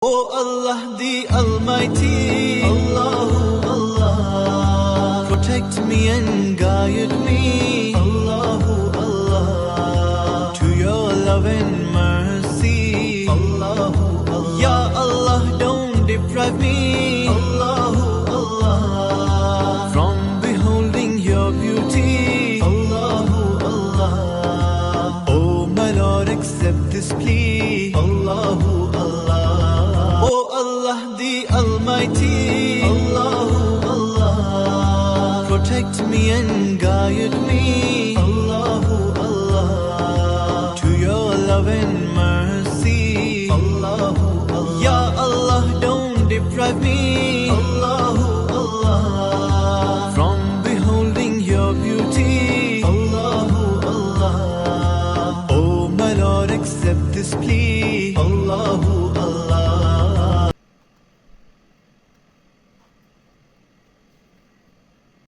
Oh Allah the Almighty, Allahu Allah, protect me and guide me, Allahu Allah, to your love and mercy, Allahu Allah. Ya Allah, don't deprive me, Allahu Allah, from beholding your beauty, Allahu Allah. Oh my Lord, accept this plea, Allahu Allah. Oh Allah the Almighty, Allahu Allah, protect me and guide me,